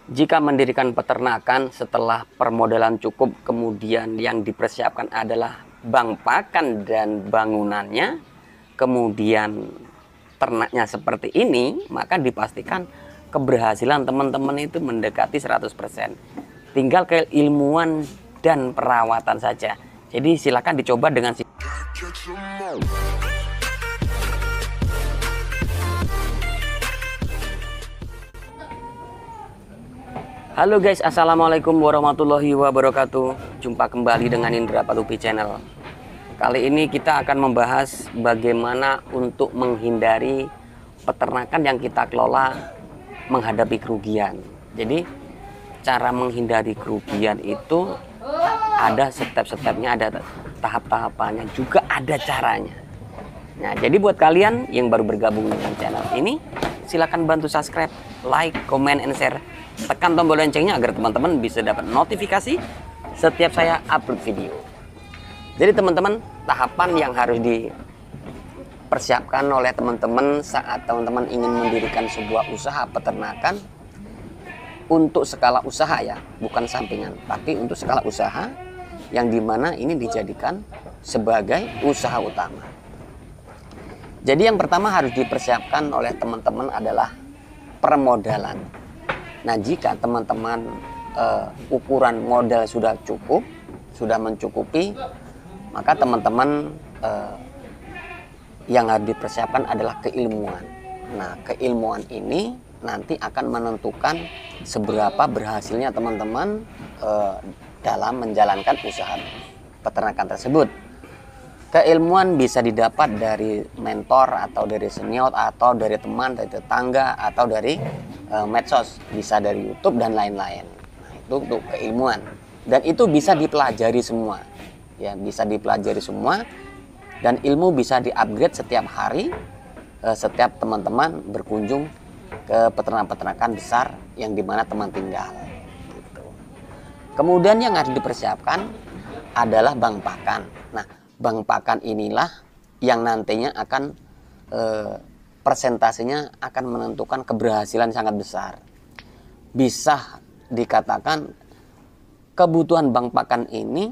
Jika mendirikan peternakan setelah permodalan cukup, kemudian yang dipersiapkan adalah bank pakan dan bangunannya, kemudian ternaknya seperti ini, maka dipastikan keberhasilan teman-teman itu mendekati 100%. Tinggal keilmuan dan perawatan saja. Jadi silakan dicoba dengan Halo guys, assalamualaikum warahmatullahi wabarakatuh. Jumpa kembali dengan Indra Patupi Channel. Kali ini kita akan membahas bagaimana untuk menghindari peternakan yang kita kelola menghadapi kerugian. Jadi cara menghindari kerugian itu ada step-stepnya, ada tahap-tahapannya, juga ada caranya. Nah, jadi buat kalian yang baru bergabung dengan channel ini, silakan bantu subscribe, like, comment, and share. Tekan tombol loncengnya agar teman-teman bisa dapat notifikasi setiap saya upload video. Jadi teman-teman, tahapan yang harus dipersiapkan oleh teman-teman saat teman-teman ingin mendirikan sebuah usaha peternakan untuk skala usaha ya, bukan sampingan, tapi untuk skala usaha yang dimana ini dijadikan sebagai usaha utama. Jadi yang pertama harus dipersiapkan oleh teman-teman adalah permodalan. Nah, jika teman-teman ukuran modal sudah cukup, sudah mencukupi, maka teman-teman yang harus dipersiapkan adalah keilmuan. Nah, keilmuan ini nanti akan menentukan seberapa berhasilnya teman-teman dalam menjalankan usaha peternakan tersebut. Keilmuan bisa didapat dari mentor atau dari senior atau dari teman, dari tetangga atau dari medsos, bisa dari YouTube dan lain-lain. Nah, itu untuk keilmuan dan itu bisa dipelajari semua. Ya, bisa dipelajari semua dan ilmu bisa di-upgrade setiap hari setiap teman-teman berkunjung ke peternak-peternakan besar yang dimana teman tinggal. Gitu. Kemudian yang harus dipersiapkan adalah bank pakan. Nah, bank pakan inilah yang nantinya akan persentasenya akan menentukan keberhasilan sangat besar. Bisa dikatakan kebutuhan bank pakan ini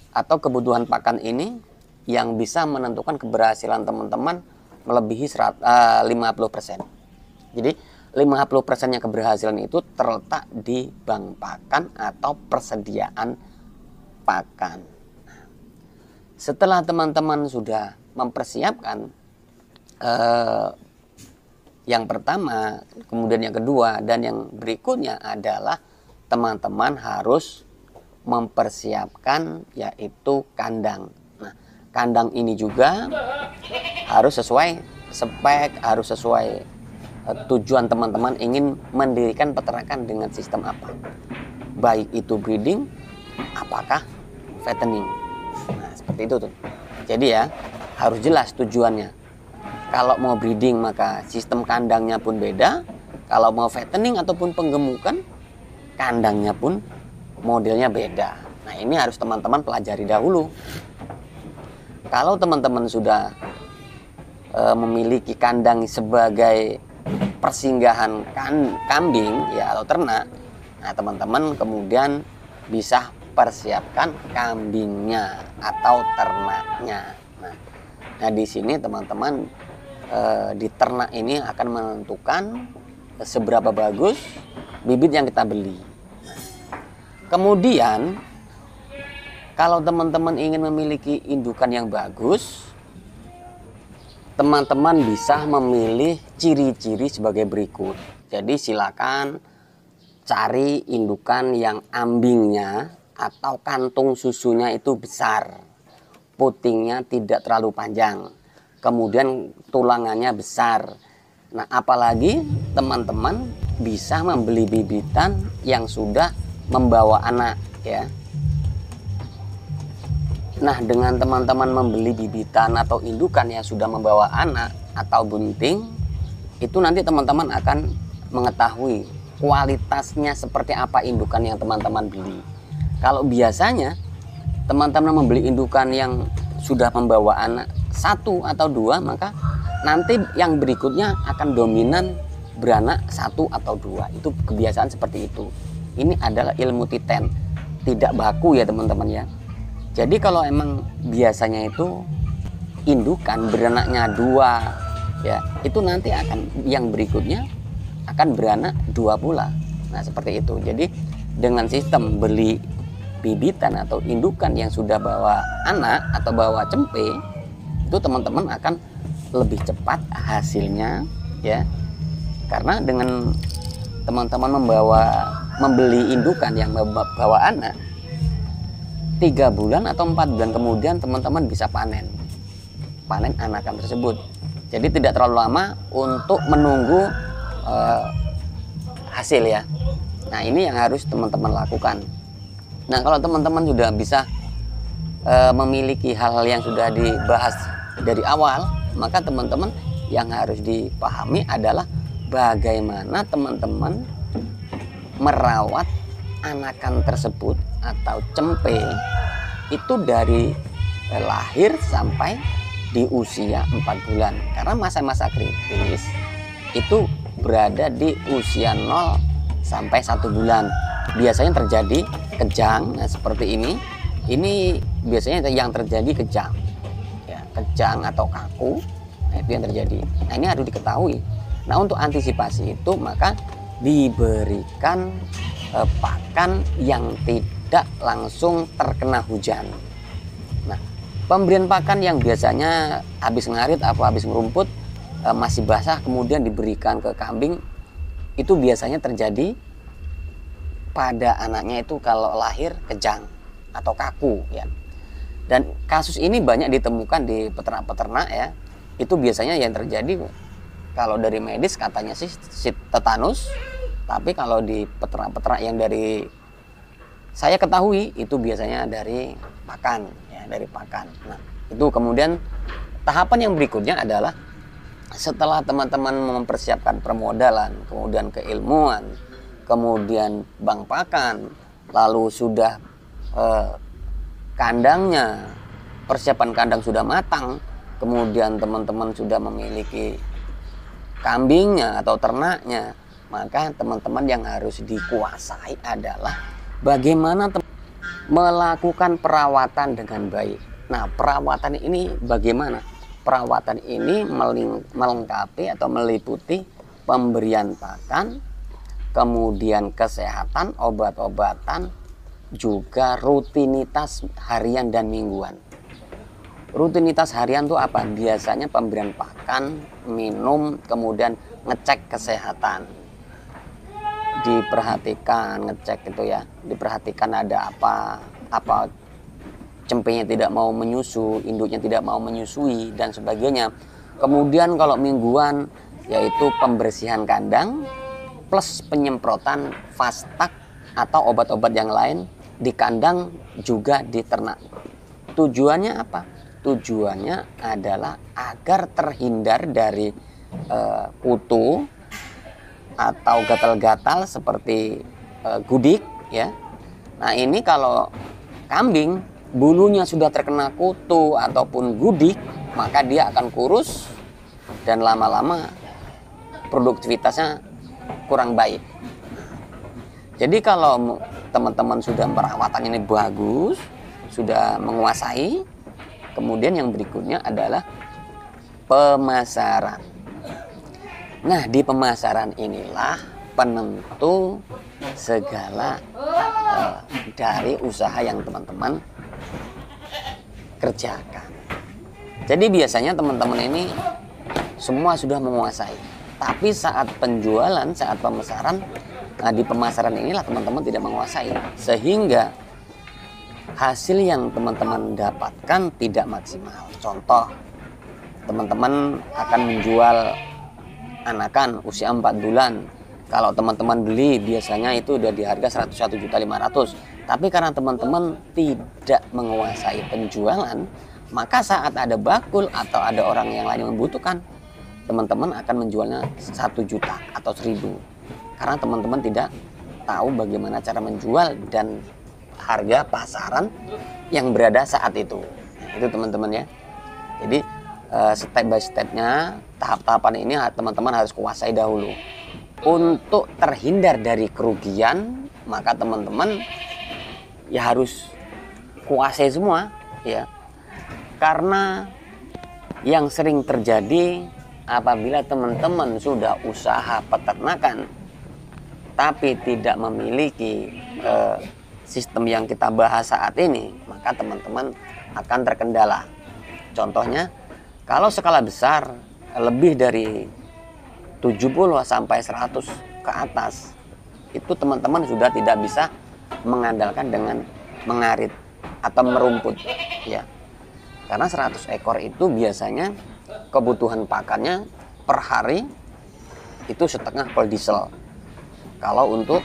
atau kebutuhan pakan ini yang bisa menentukan keberhasilan teman-teman melebihi 50%. Jadi 50%-nya keberhasilan itu terletak di bank pakan atau persediaan pakan. Setelah teman-teman sudah mempersiapkan yang pertama, kemudian yang kedua, dan yang berikutnya adalah teman-teman harus mempersiapkan yaitu kandang. Nah, kandang ini juga harus sesuai spek, harus sesuai tujuan teman-teman ingin mendirikan peternakan dengan sistem apa. Baik itu breeding, apakah fattening. Nah, seperti itu tuh. Jadi ya, harus jelas tujuannya. Kalau mau breeding maka sistem kandangnya pun beda. Kalau mau fattening ataupun penggemukan, kandangnya pun modelnya beda. Nah, ini harus teman-teman pelajari dahulu. Kalau teman-teman sudah memiliki kandang sebagai persinggahan kambing ya atau ternak, nah teman-teman kemudian bisa persiapkan kambingnya atau ternaknya. Nah, di sini teman-teman di ternak ini akan menentukan seberapa bagus bibit yang kita beli. Kemudian kalau teman-teman ingin memiliki indukan yang bagus, teman-teman bisa memilih ciri-ciri sebagai berikut. Jadi silakan cari indukan yang ambingnya atau kantung susunya itu besar, putingnya tidak terlalu panjang, kemudian tulangannya besar. Nah, apalagi teman-teman bisa membeli bibitan yang sudah membawa anak ya. Nah, dengan teman-teman membeli bibitan atau indukan yang sudah membawa anak atau bunting, itu nanti teman-teman akan mengetahui kualitasnya seperti apa indukan yang teman-teman beli. Kalau biasanya teman-teman membeli indukan yang sudah membawa anak 1 atau 2, maka nanti yang berikutnya akan dominan beranak 1 atau 2. Itu kebiasaan seperti itu. Ini adalah ilmu titen, tidak baku ya teman-teman ya. Jadi kalau emang biasanya itu indukan beranaknya 2 ya, itu nanti akan yang berikutnya akan beranak 2 pula. Nah seperti itu. Jadi dengan sistem beli bibitan atau indukan yang sudah bawa anak atau bawa cempe, itu teman-teman akan lebih cepat hasilnya ya, karena dengan teman-teman membeli indukan yang bawa anak 3 bulan atau 4 bulan kemudian teman-teman bisa panen anakan tersebut. Jadi tidak terlalu lama untuk menunggu hasil ya. Nah ini yang harus teman-teman lakukan. Nah kalau teman-teman sudah bisa memiliki hal-hal yang sudah dibahas dari awal, maka teman-teman yang harus dipahami adalah bagaimana teman-teman merawat anakan tersebut atau cempe itu dari lahir sampai di usia 4 bulan. Karena masa-masa kritis itu berada di usia 0 sampai 1 bulan. Biasanya terjadi kejang, nah seperti ini biasanya yang terjadi kejang ya, kejang atau kaku. Nah itu yang terjadi. Nah ini harus diketahui. Nah untuk antisipasi itu maka diberikan pakan yang tidak langsung terkena hujan. Nah pemberian pakan yang biasanya habis ngarit atau habis merumput masih basah kemudian diberikan ke kambing, itu biasanya terjadi pada anaknya itu kalau lahir kejang atau kaku ya. Dan kasus ini banyak ditemukan di peternak-peternak ya. Itu biasanya yang terjadi kalau dari medis katanya sih tetanus, tapi kalau di peternak-peternak yang dari saya ketahui itu biasanya dari pakan ya, dari pakan. Nah, itu kemudian tahapan yang berikutnya adalah setelah teman-teman mempersiapkan permodalan, kemudian keilmuan, kemudian bank pakan, lalu sudah kandangnya, persiapan kandang sudah matang, kemudian teman-teman sudah memiliki kambingnya atau ternaknya, maka teman-teman yang harus dikuasai adalah bagaimana melakukan perawatan dengan baik. Nah perawatan ini bagaimana? Perawatan ini melengkapi atau meliputi pemberian pakan, kemudian kesehatan, obat-obatan, juga rutinitas harian dan mingguan. Rutinitas harian itu apa? Biasanya pemberian pakan, minum, kemudian ngecek kesehatan. Diperhatikan, ngecek itu ya, diperhatikan ada apa cempenya tidak mau menyusu, induknya tidak mau menyusui dan sebagainya. Kemudian kalau mingguan yaitu pembersihan kandang plus penyemprotan fastak atau obat-obat yang lain di kandang juga di ternak. Tujuannya apa? Tujuannya adalah agar terhindar dari kutu atau gatal-gatal seperti gudik ya. Nah ini kalau kambing bulunya sudah terkena kutu ataupun gudik, maka dia akan kurus dan lama-lama produktivitasnya kurang baik. Jadi kalau teman-teman sudah perawatan ini bagus, sudah menguasai, kemudian yang berikutnya adalah pemasaran. Nah di pemasaran inilah penentu segala dari usaha yang teman-teman kerjakan. Jadi biasanya teman-teman ini semua sudah menguasai, tapi saat penjualan, saat pemasaran, nah di pemasaran inilah teman-teman tidak menguasai, sehingga hasil yang teman-teman dapatkan tidak maksimal. Contoh, teman-teman akan menjual anakan usia 4 bulan. Kalau teman-teman beli biasanya itu udah di harga 101.500.000. Tapi karena teman-teman tidak menguasai penjualan, maka saat ada bakul atau ada orang yang lain yang membutuhkan, teman-teman akan menjualnya 1 juta atau 1.000. Karena teman-teman tidak tahu bagaimana cara menjual dan harga pasaran yang berada saat itu. Itu teman-teman ya. Jadi step by stepnya, tahap-tahapan ini teman-teman harus kuasai dahulu. untuk terhindar dari kerugian, maka teman-teman ya harus kuasai semua ya. Karena yang sering terjadi apabila teman-teman sudah usaha peternakan tapi tidak memiliki sistem yang kita bahas saat ini, maka teman-teman akan terkendala. Contohnya, kalau skala besar lebih dari 70 sampai 100 ke atas, itu teman-teman sudah tidak bisa mengandalkan dengan mengarit atau merumput ya. Karena 100 ekor itu biasanya kebutuhan pakannya per hari itu setengah kol diesel. Kalau untuk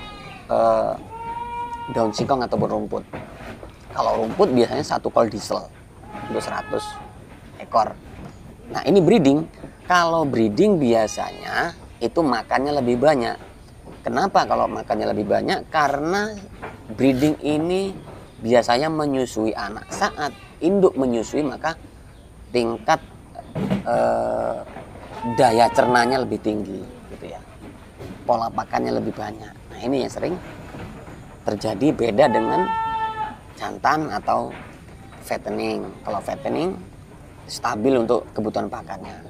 daun singkong atau rumput. Kalau rumput biasanya 1 kol diesel untuk 100 ekor. Nah, ini breeding. Kalau breeding biasanya itu makannya lebih banyak. Kenapa kalau makannya lebih banyak? Karena breeding ini biasanya menyusui anak. Saat induk menyusui, maka tingkat daya cernanya lebih tinggi gitu ya. Pola pakannya lebih banyak. Nah, ini yang sering terjadi, beda dengan jantan atau fattening. Kalau fattening stabil untuk kebutuhan pakannya.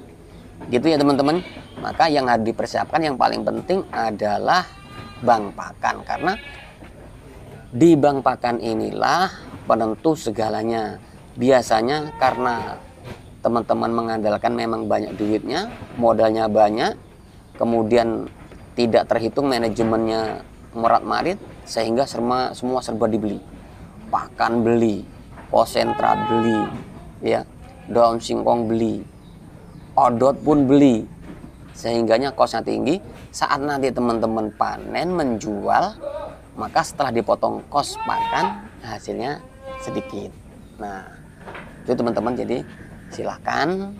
Gitu ya teman-teman. Maka yang harus dipersiapkan yang paling penting adalah bank pakan, karena di bank pakan inilah penentu segalanya. Biasanya karena teman-teman mengandalkan memang banyak duitnya, modalnya banyak, kemudian tidak terhitung manajemennya morat-marit, sehingga semua serba dibeli. Pakan beli, konsentrat beli, ya, daun singkong beli, odot pun beli, sehingganya kosnya tinggi. Saat nanti teman-teman panen menjual, maka setelah dipotong kos pakan hasilnya sedikit. Nah, itu teman-teman, jadi silahkan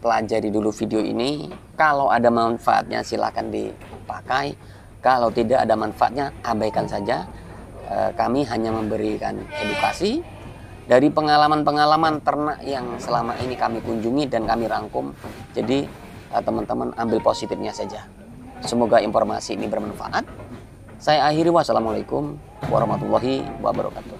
pelajari dulu video ini. Kalau ada manfaatnya silahkan dipakai, kalau tidak ada manfaatnya abaikan saja. Kami hanya memberikan edukasi dari pengalaman-pengalaman ternak yang selama ini kami kunjungi dan kami rangkum. Jadi teman-teman ambil positifnya saja. Semoga informasi ini bermanfaat. Saya akhiri, wassalamualaikum warahmatullahi wabarakatuh.